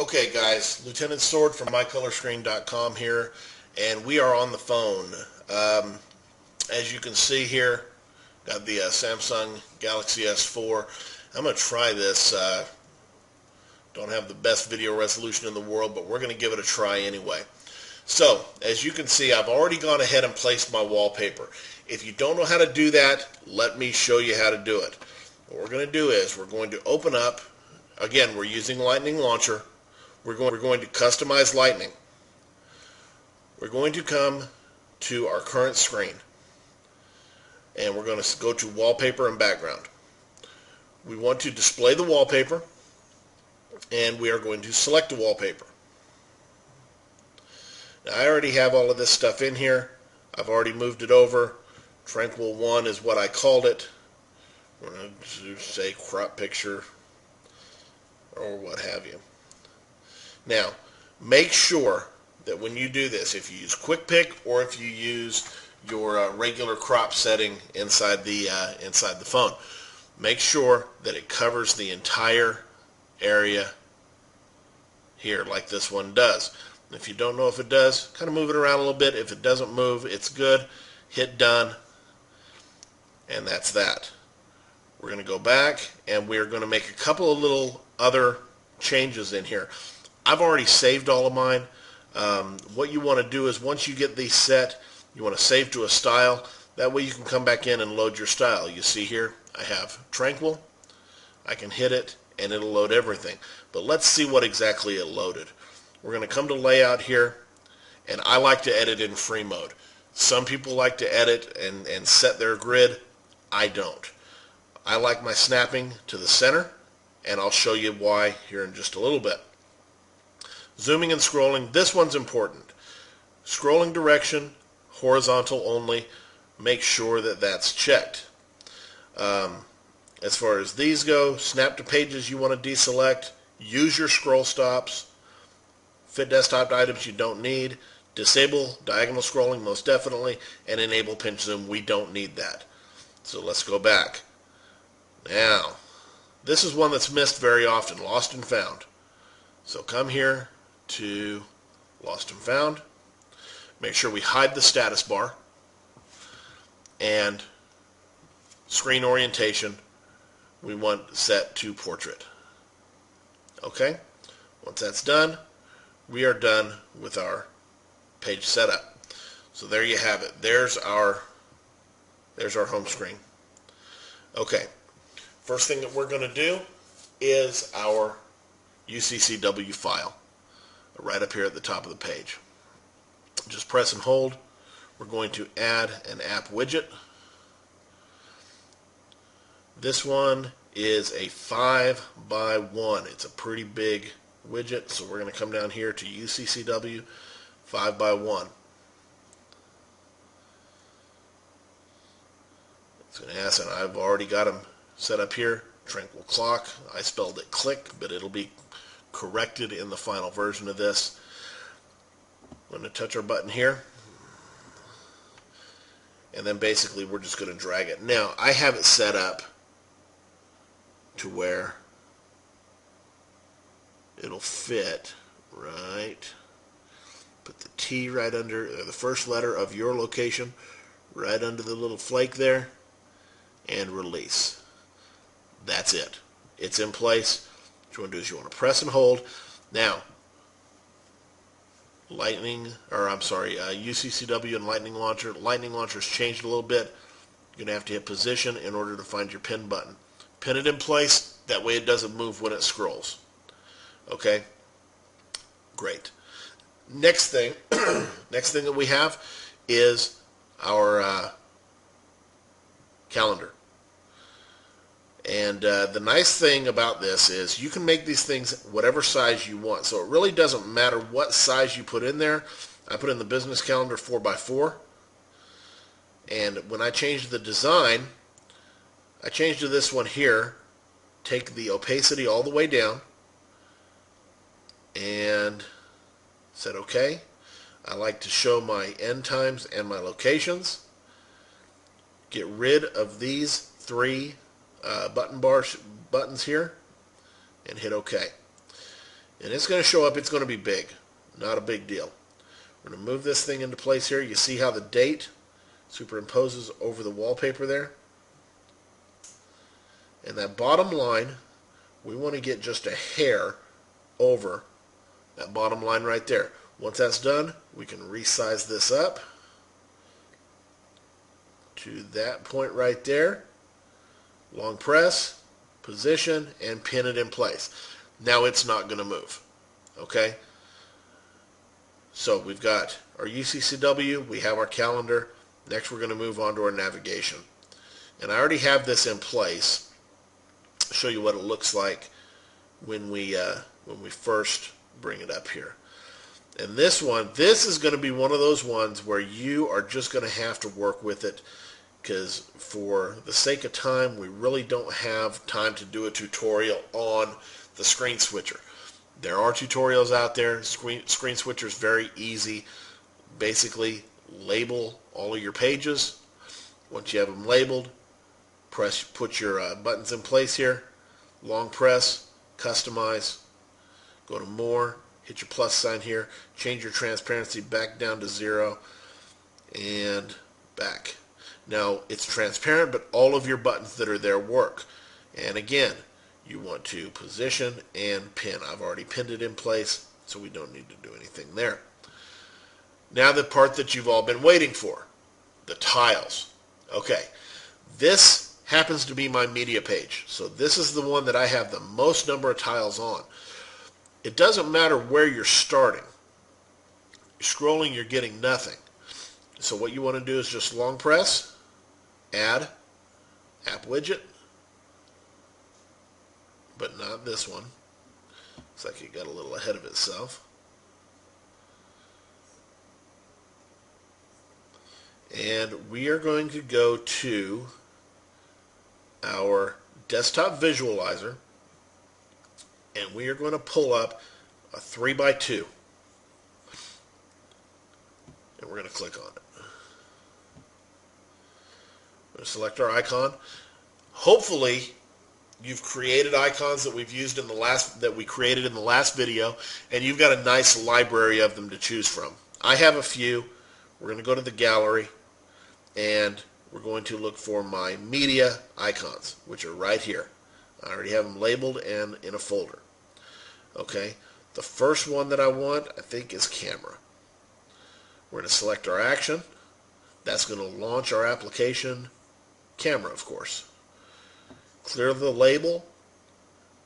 Okay guys, Lieutenant Sword from MyColorScreen.com here, and we are on the phone. As you can see here, got the Samsung Galaxy S4. I'm going to try this. Don't have the best video resolution in the world, but we're going to give it a try anyway. So, as you can see, I've already gone ahead and placed my wallpaper. If you don't know how to do that, let me show you how to do it. What we're going to do is we're going to open up, again, we're using Lightning Launcher. We're going to customize Lightning. We're going to come to our current screen, and we're going to go to Wallpaper and Background. We want to display the wallpaper, and we are going to select a wallpaper. Now, I already have all of this stuff in here. I've already moved it over. Tranquil 1 is what I called it. We're going to say crop picture or what have you. Now, make sure that when you do this, if you use Quick Pick or if you use your regular crop setting inside the phone, make sure that it covers the entire area here like this one does. If you don't know if it does, kind of move it around a little bit. If it doesn't move, it's good. Hit done, and that's that. We're going to go back, and we're going to make a couple of little other changes in here. I've already saved all of mine. What you want to do is once you get these set, you want to save to a style. That way you can come back in and load your style. You see here, I have Tranquil. I can hit it, and it'll load everything. But let's see what exactly it loaded. We're going to come to Layout here, and I like to edit in free mode. Some people like to edit and set their grid. I don't. I like my snapping to the center, and I'll show you why here in just a little bit. Zooming and scrolling, this one's important. Scrolling direction, horizontal only, make sure that that's checked. As far as these go, snap to pages you want to deselect, use your scroll stops, fit desktop items you don't need, disable diagonal scrolling most definitely, and enable pinch zoom, we don't need that. So let's go back. Now, this is one that's missed very often, lost and found. So come here to Lost and Found. Make sure we hide the status bar, and screen orientation we want set to portrait. Okay, once that's done, we are done with our page setup. So there you have it. There's our home screen. Okay, first thing that we're going to do is our UCCW file right up here at the top of the page. Just press and hold. We're going to add an app widget. This one is a 5x1. It's a pretty big widget, so we're going to come down here to UCCW 5x1. It's going to ask, and I've already got them set up here. Tranquil Clock. I spelled it click, but it'll be corrected in the final version of this. I'm going to touch our button here, and then basically we're just going to drag it. Now, I have it set up to where it'll fit right. Put the T right under, the first letter of your location, right under the little flake there, and release. That's it. It's in place. What you want to do is you want to press and hold. Now, UCCW and Lightning Launcher. Lightning Launcher's changed a little bit. You're going to have to hit position in order to find your pin button. Pin it in place. That way it doesn't move when it scrolls. Okay? Great. Next thing, next thing that we have is our calendar. And the nice thing about this is you can make these things whatever size you want. So it really doesn't matter what size you put in there. I put in the business calendar 4x4. And when I changed the design, I changed to this one here. Take the opacity all the way down. And said OK. I like to show my end times and my locations. Get rid of these three buttons here and hit OK. And it's going to show up. It's going to be big. Not a big deal. We're going to move this thing into place here. You see how the date superimposes over the wallpaper there? And that bottom line, we want to get just a hair over that bottom line right there. Once that's done, we can resize this up to that point right there. Long press, position, and pin it in place. Now it's not going to move. Okay? So we've got our UCCW, we have our calendar. Next we're going to move on to our navigation. And I already have this in place. I'll show you what it looks like when we first bring it up here. And this is going to be one of those ones where you are just going to have to work with it, because for the sake of time, we really don't have time to do a tutorial on the screen switcher. There are tutorials out there. Screen switcher is very easy. Basically, label all of your pages. Once you have them labeled, put your buttons in place here. Long press, customize, go to more, hit your plus sign here, change your transparency back down to 0, and back. Now, it's transparent, but all of your buttons that are there work. And again, you want to position and pin. I've already pinned it in place, so we don't need to do anything there. Now the part that you've all been waiting for, the tiles. Okay, this happens to be my media page. So this is the one that I have the most number of tiles on. It doesn't matter where you're starting. You're scrolling, you're getting nothing. So what you want to do is just long press, add, app widget, but not this one. Looks like it got a little ahead of itself. And we are going to go to our desktop visualizer, and we are going to pull up a 3x2. And we're going to click on it. We're going to select our icon. Hopefully, you've created icons that we've used in the last video, and you've got a nice library of them to choose from. I have a few. We're going to go to the gallery, and we're going to look for my media icons, which are right here. I already have them labeled and in a folder. Okay, the first one that I want, I think, is camera. We're going to select our action. That's going to launch our application, camera, of course. Clear the label.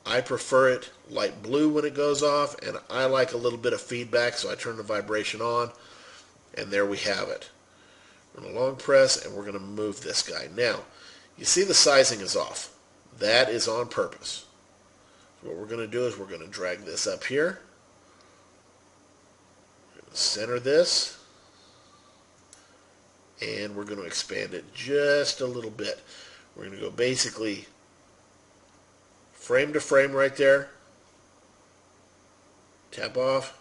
I prefer it light blue when it goes off, and I like a little bit of feedback, so I turn the vibration on, and there we have it. We're going to long press, and we're going to move this guy. Now, you see the sizing is off. That is on purpose. So what we're going to do is we're going to drag this up here. We're going to center this, and we're going to expand it just a little bit. We're going to go basically frame to frame right there. Tap off,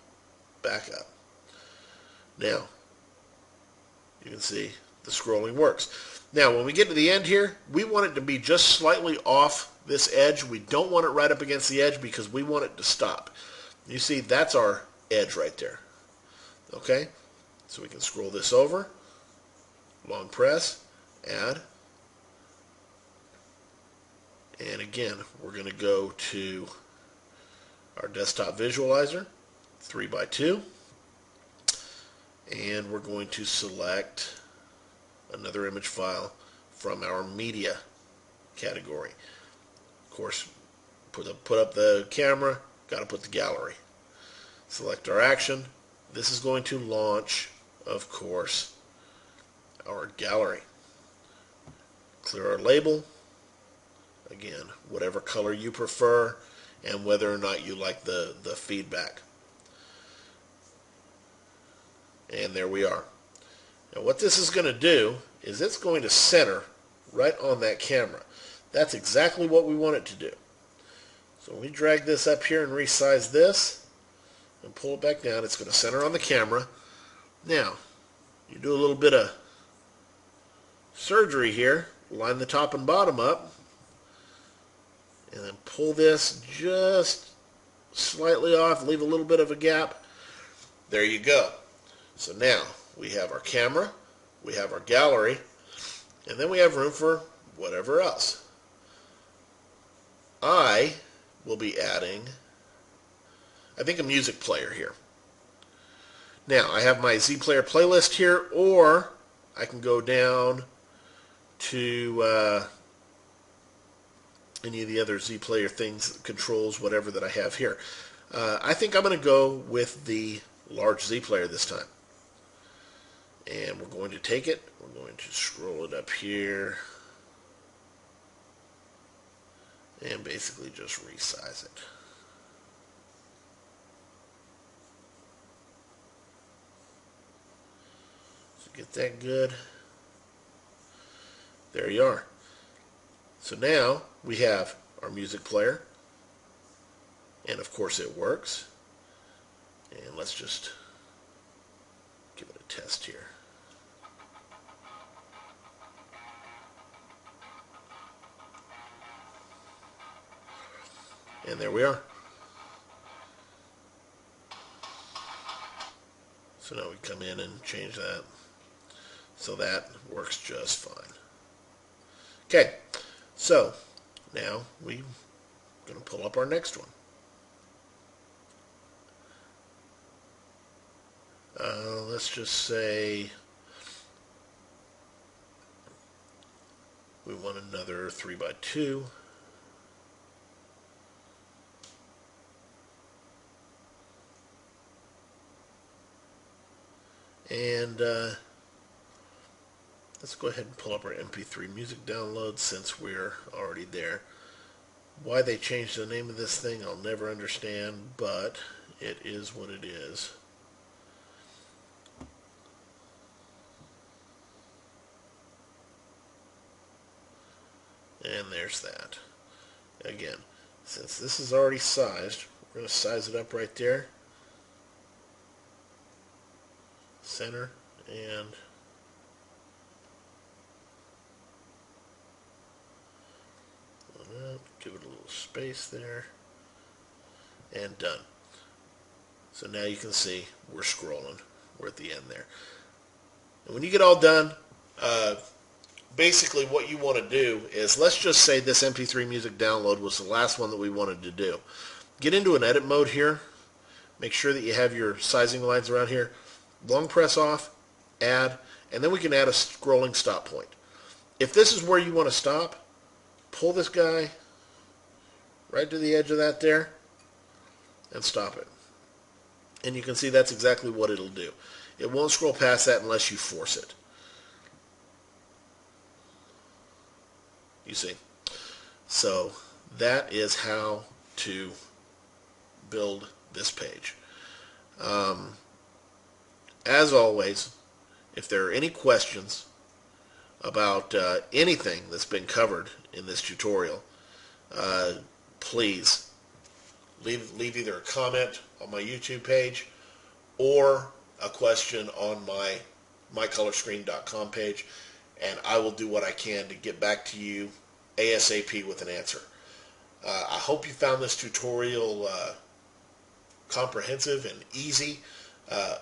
back up. Now, you can see the scrolling works. Now, when we get to the end here, we want it to be just slightly off this edge. We don't want it right up against the edge because we want it to stop. You see, that's our edge right there. Okay? So we can scroll this over, long press, add, and again, we're going to go to our desktop visualizer, 3x2, and we're going to select another image file from our media category. Of course, put up the camera, got to put the gallery. Select our action. This is going to launch, of course, our gallery. Clear our label. Again, whatever color you prefer and whether or not you like the feedback. And there we are. Now what this is going to do is it's going to center right on that camera. That's exactly what we want it to do. So when we drag this up here and resize this and pull it back down, it's going to center on the camera. Now, you do a little bit of surgery here, line the top and bottom up, and then pull this just slightly off, leave a little bit of a gap. There you go. So now we have our camera, we have our gallery, and then we have room for whatever else. I will be adding, I think, a music player here. Now, I have my Z Player playlist here, or I can go down to any of the other Z Player things, controls, whatever that I have here. I think I'm going to go with the large Z Player this time. And we're going to take it, we're going to scroll it up here, and basically just resize it. So get that good. There you are. So now we have our music player, and of course it works. And let's just give it a test here. And there we are. So now we come in and change that. So that works just fine. Okay, so now we're going to pull up our next one. Let's just say we want another 3x2. And let's go ahead and pull up our MP3 music download since we're already there. Why they changed the name of this thing, I'll never understand, but it is what it is. And there's that. Again, since this is already sized, we're going to size it up right there. Center, and give it a little space there, and done. So now you can see we're scrolling. We're at the end there. And when you get all done, basically what you want to do is, let's just say this MP3 music download was the last one that we wanted to do. Get into an edit mode here. Make sure that you have your sizing lines around here. Long press off, add, and then we can add a scrolling stop point. If this is where you want to stop, pull this guy right to the edge of that there and stop it. And you can see that's exactly what it'll do. It won't scroll past that unless you force it. You see? So that is how to build this page. As always, if there are any questions about anything that's been covered in this tutorial, please leave either a comment on my YouTube page or a question on my mycolorscreen.com page, and I will do what I can to get back to you ASAP with an answer. I hope you found this tutorial comprehensive and easy,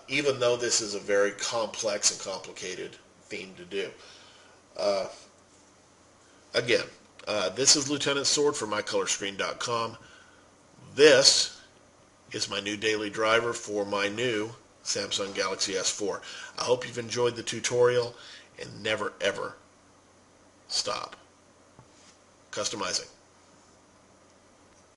even though this is a very complex and complicated theme to do. Again, this is Lieutenant Sword from mycolorscreen.com. This is my new daily driver for my new Samsung Galaxy S4. I hope you've enjoyed the tutorial, and never ever stop customizing.